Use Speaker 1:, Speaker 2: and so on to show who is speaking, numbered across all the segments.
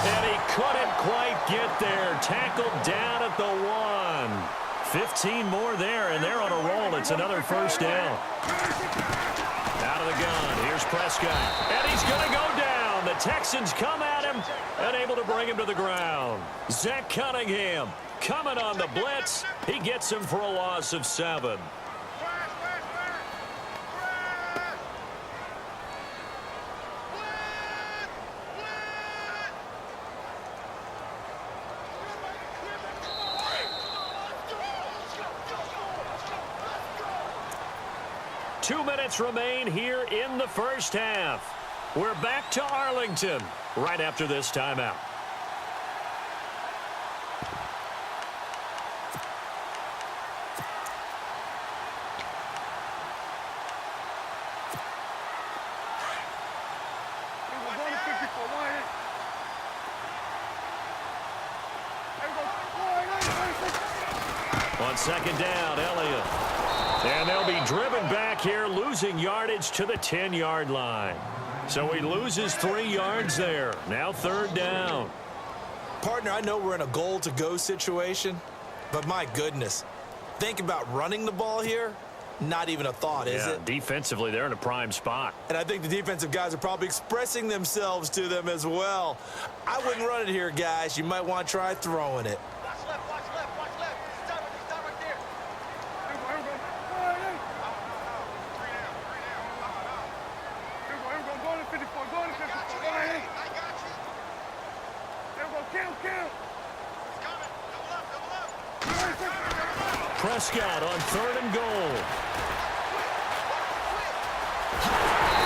Speaker 1: And he couldn't quite get there. Tackled down at the 1. 15 more there, and they're on a roll. It's another first down. Out of the gun. Here's Prescott. And he's going to go down. The Texans come at him, unable to bring him to the ground. Zach Cunningham coming on the blitz. He gets him for a loss of 7. Two minutes remain here in the first half. We're back to Arlington right after this timeout. On second down, Elliott. And they'll be driven back here, losing yardage to the 10-yard line. So he loses 3 yards there. Now third down.
Speaker 2: Partner, I know we're in a goal-to-go situation, but my goodness. Think about running the ball here. Not even a thought, is it?
Speaker 1: Defensively, they're in a prime spot.
Speaker 2: And I think the defensive guys are probably expressing themselves to them as well. I wouldn't run it here, guys. You might want to try throwing it.
Speaker 1: Prescott on third and goal.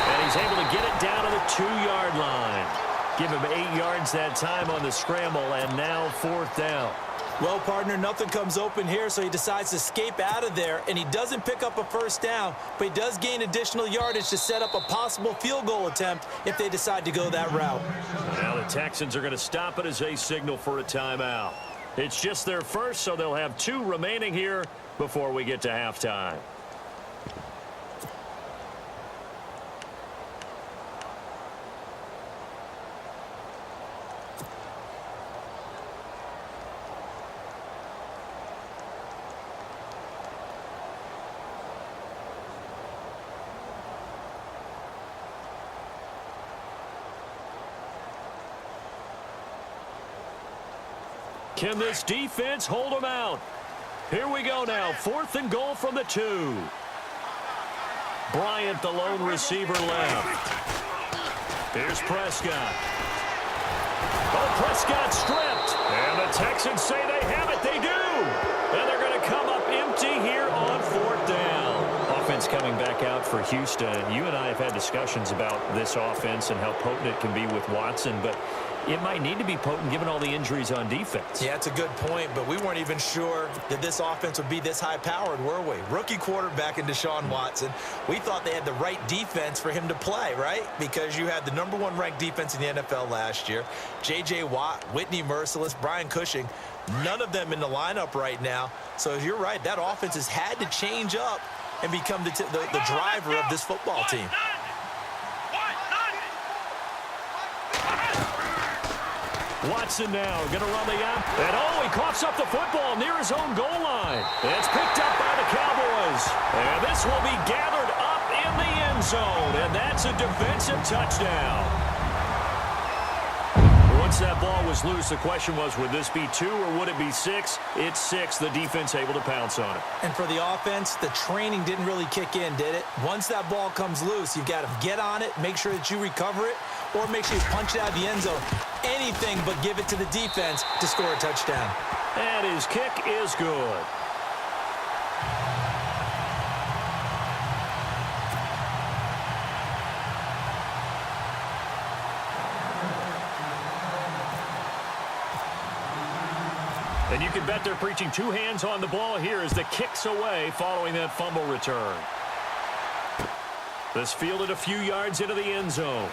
Speaker 1: And he's able to get it down to the 2-yard line. Give him 8 yards that time on the scramble, and now fourth down.
Speaker 2: Well, partner, nothing comes open here, so he decides to escape out of there, and he doesn't pick up a first down, but he does gain additional yardage to set up a possible field goal attempt if they decide to go that route.
Speaker 1: Now the Texans are going to stop it as a signal for a timeout. It's just their first, so they'll have 2 remaining here before we get to halftime. Can this defense hold them out? Here we go now. Fourth and goal from the 2. Bryant, the lone receiver, left. Here's Prescott. Oh, Prescott stripped. And the Texans say they have it. They do. And they're going to come up empty here on fourth down. Offense coming back out for Houston. You and I have had discussions about this offense and how potent it can be with Watson, but it might need to be potent given all the injuries on defense.
Speaker 2: Yeah, it's a good point, but we weren't even sure that this offense would be this high-powered, were we? Rookie quarterback in Deshaun Watson. We thought they had the right defense for him to play, right? Because you had the #1 ranked defense in the NFL last year. J.J. Watt, Whitney Merciless, Brian Cushing, none of them in the lineup right now. So you're right, that offense has had to change up and become the driver of this football team.
Speaker 1: Watson now going to run the out. And oh, he coughs up the football near his own goal line. It's picked up by the Cowboys. And this will be gathered up in the end zone. And that's a defensive touchdown. Once that ball was loose, the question was, would this be 2 or would it be 6? It's 6. The defense able to pounce on it.
Speaker 2: And for the offense, the training didn't really kick in, did it? Once that ball comes loose, you've got to get on it, make sure that you recover it, or make sure you punch it out of the end zone. Anything but give it to the defense to score a touchdown.
Speaker 1: And his kick is good. And you can bet they're preaching 2 hands on the ball here as the kick's away following that fumble return. This fielded a few yards into the end zone.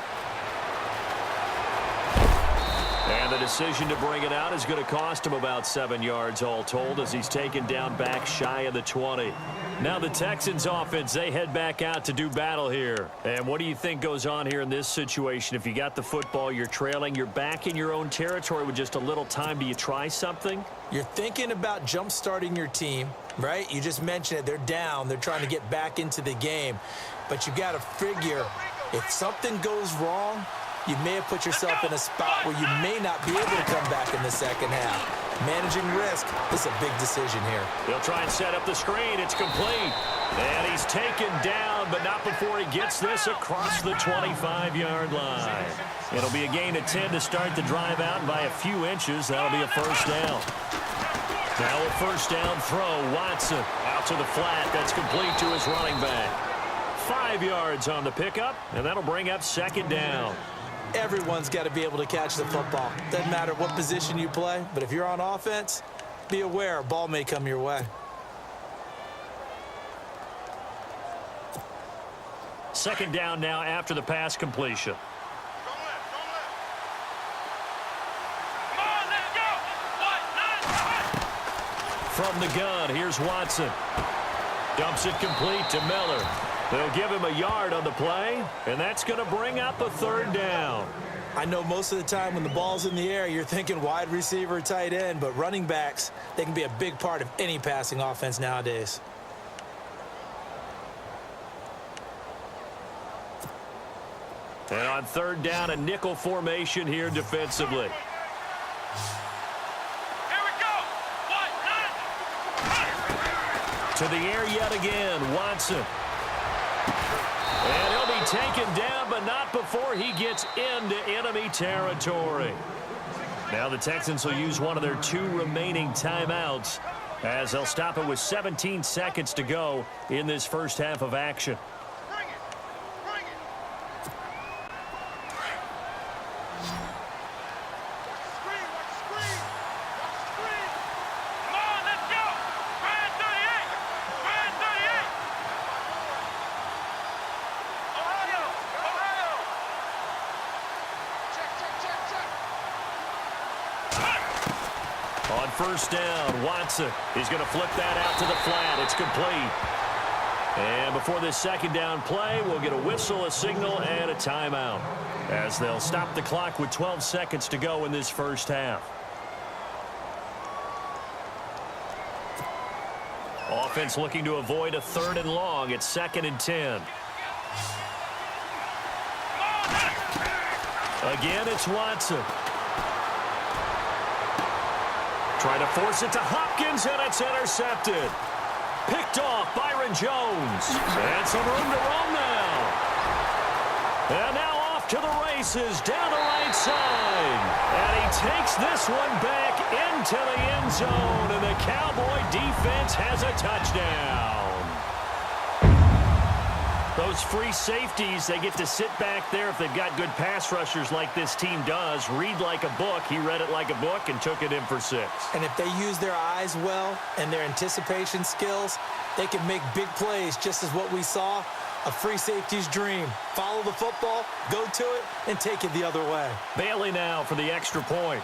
Speaker 1: And the decision to bring it out is going to cost him about 7 yards all told as he's taken down back shy of the 20. Now the Texans offense, they head back out to do battle here. And what do you think goes on here in this situation? If you got the football, you're trailing, you're back in your own territory with just a little time. Do you try something?
Speaker 2: You're thinking about jump-starting your team, right? You just mentioned it. They're down. They're trying to get back into the game. But you got to figure if something goes wrong, you may have put yourself in a spot where you may not be able to come back in the second half. Managing risk is a big decision here.
Speaker 1: He'll try and set up the screen. It's complete. And he's taken down, but not before he gets this across the 25-yard line. It'll be a gain of 10 to start the drive out, and by a few inches, that'll be a first down. Now a first down throw. Watson out to the flat. That's complete to his running back. 5 yards on the pickup, and that'll bring up second down.
Speaker 2: Everyone's got to be able to catch the football. Doesn't matter what position you play, but if you're on offense, be aware a ball may come your way.
Speaker 1: Second down now after the pass completion. From the gun, here's Watson. Dumps it complete to Miller. They'll give him a yard on the play, and that's going to bring up a third down.
Speaker 2: I know most of the time when the ball's in the air, you're thinking wide receiver, tight end, but running backs, they can be a big part of any passing offense nowadays.
Speaker 1: And on third down, a nickel formation here defensively. To the air yet again, Watson. And he'll be taken down, but not before he gets into enemy territory. Now the Texans will use one of their 2 remaining timeouts as they'll stop it with 17 seconds to go in this first half of action. On first down, Watson. He's going to flip that out to the flat. It's complete. And before this second down play, we'll get a whistle, a signal, and a timeout as they'll stop the clock with 12 seconds to go in this first half. Offense looking to avoid a third and long. It's 2nd and 10. Again, it's Watson. Trying to force it to Hopkins, and it's intercepted. Picked off Byron Jones. And some room to roam now. And now off to the races down the right side. And he takes this one back into the end zone, and the Cowboy defense has a touchdown. Those free safeties, they get to sit back there if they've got good pass rushers like this team does. Read like a book. He read it like a book and took it in for 6.
Speaker 2: And if they use their eyes well and their anticipation skills, they can make big plays, just as what we saw. A free safety's dream. Follow the football, go to it, and take it the other way.
Speaker 1: Bailey now for the extra point.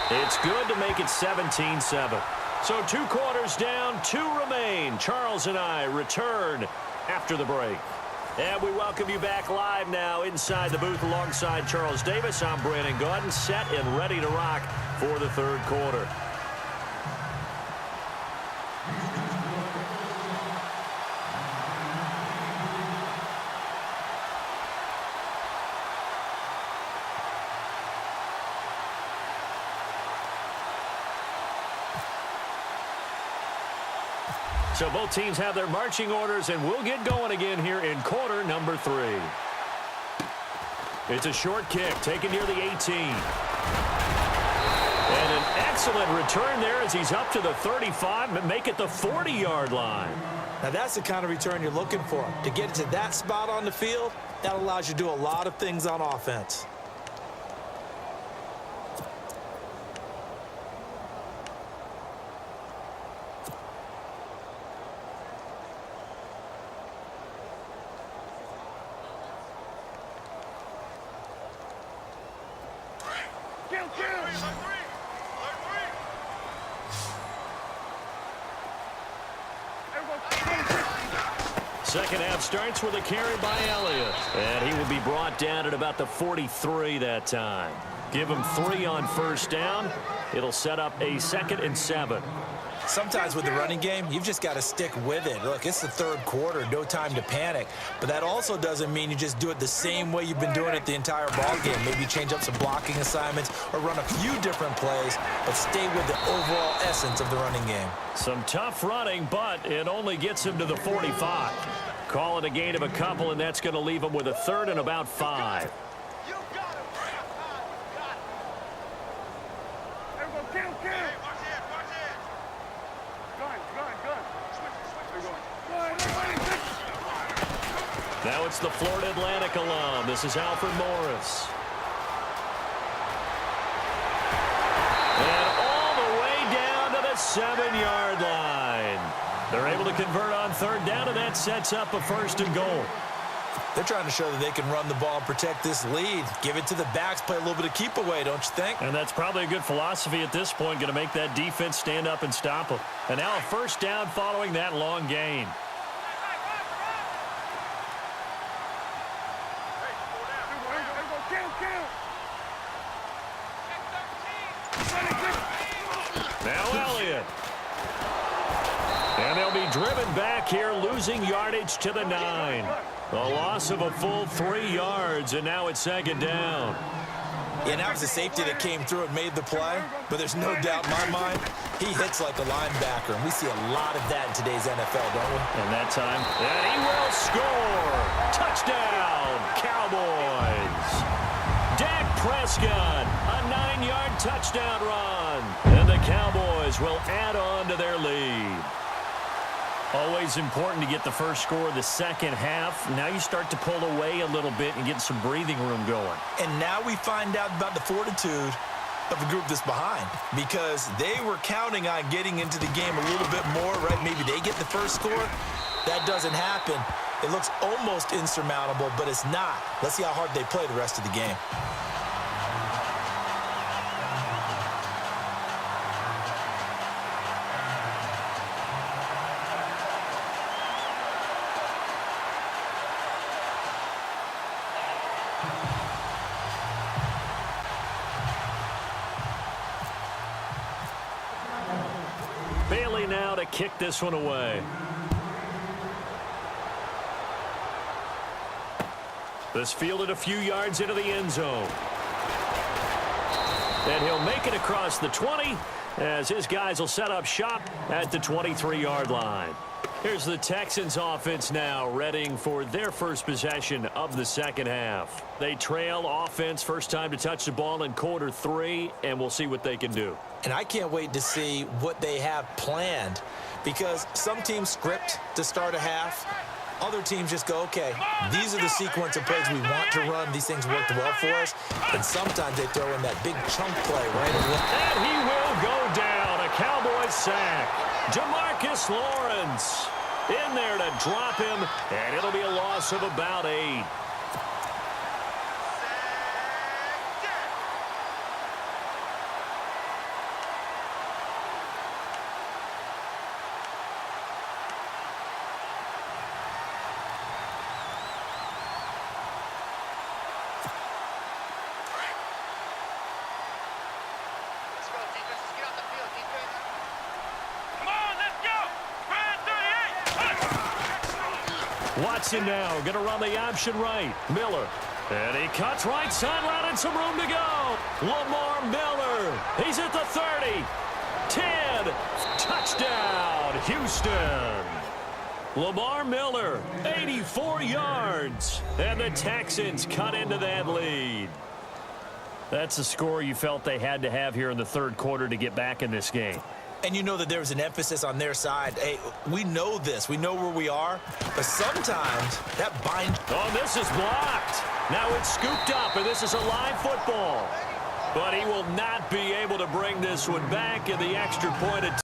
Speaker 1: It's good to make it 17-7. So 2 quarters down, 2 remain. Charles and I return after the break. And we welcome you back live now inside the booth alongside Charles Davis. I'm Brandon Gaudin, set and ready to rock for the third quarter. So both teams have their marching orders, and we'll get going again here in quarter number 3. It's a short kick taken near the 18. And an excellent return there as he's up to the 35 and make it the 40-yard line.
Speaker 2: Now that's the kind of return you're looking for. To get it to that spot on the field, that allows you to do a lot of things on offense.
Speaker 1: Second half starts with a carry by Elliott. And he will be brought down at about the 43 that time. Give him 3 on first down. It'll set up a 2nd and 7.
Speaker 2: Sometimes with the running game, you've just got to stick with it. Look, it's the third quarter, no time to panic. But that also doesn't mean you just do it the same way you've been doing it the entire ball game. Maybe change up some blocking assignments or run a few different plays, but stay with the overall essence of the running game.
Speaker 1: Some tough running, but it only gets him to the 45. Call it a gain of a couple, and that's going to leave him with a 3rd and about 5. Now it's the Florida Atlantic alum. This is Alfred Morris. And all the way down to the 7-yard line. They're able to convert on 3rd down, and that sets up a 1st and goal.
Speaker 2: They're trying to show that they can run the ball and protect this lead. Give it to the backs, play a little bit of keep away, don't you think?
Speaker 1: And that's probably a good philosophy at this point, going to make that defense stand up and stop them. And now a 1st down following that long gain. Now Elliott. And they'll be driven back here, losing yardage to the 9. A loss of a full 3 yards, and now it's 2nd down.
Speaker 2: Yeah, now it's the safety that came through and made the play, but there's no doubt in my mind, he hits like a linebacker, and we see a lot of that in today's NFL, don't we?
Speaker 1: And that time, and he will score! Touchdown, Cowboys! Dak Prescott, a 9-yard touchdown run, and the Cowboys will add on to their lead. Always important to get the first score of the second half. Now you start to pull away a little bit and get some breathing room going.
Speaker 2: And now we find out about the fortitude of the group that's behind, because they were counting on getting into the game a little bit more, right? Maybe they get the first score. That doesn't happen. It looks almost insurmountable, but it's not. Let's see how hard they play the rest of the game.
Speaker 1: Bailey now to kick this one away. This fielded a few yards into the end zone. And he'll make it across the 20 as his guys will set up shop at the 23-yard line. Here's the Texans offense now, readying for their first possession of the second half. They trail offense, first time to touch the ball in quarter 3, and we'll see what they can do.
Speaker 2: And I can't wait to see what they have planned, because some teams script to start a half. Other teams just go, okay, these are the sequence of plays we want to run. These things worked well for us. And sometimes they throw in that big chunk play right away.
Speaker 1: And he will go down. A Cowboys sack. Jamarcus Lawrence in there to drop him, and it'll be a loss of about 8. Watson now going to run the option right. Miller. And he cuts right sideline and some room to go. Lamar Miller. He's at the 30. 10. Touchdown, Houston. Lamar Miller, 84 yards. And the Texans cut into that lead. That's the score you felt they had to have here in the third quarter to get back in this game.
Speaker 2: And you know that there was an emphasis on their side. Hey, we know this. We know where we are. But sometimes that bind.
Speaker 1: Oh, this is blocked. Now it's scooped up, and this is a live football. But he will not be able to bring this one back in the extra point.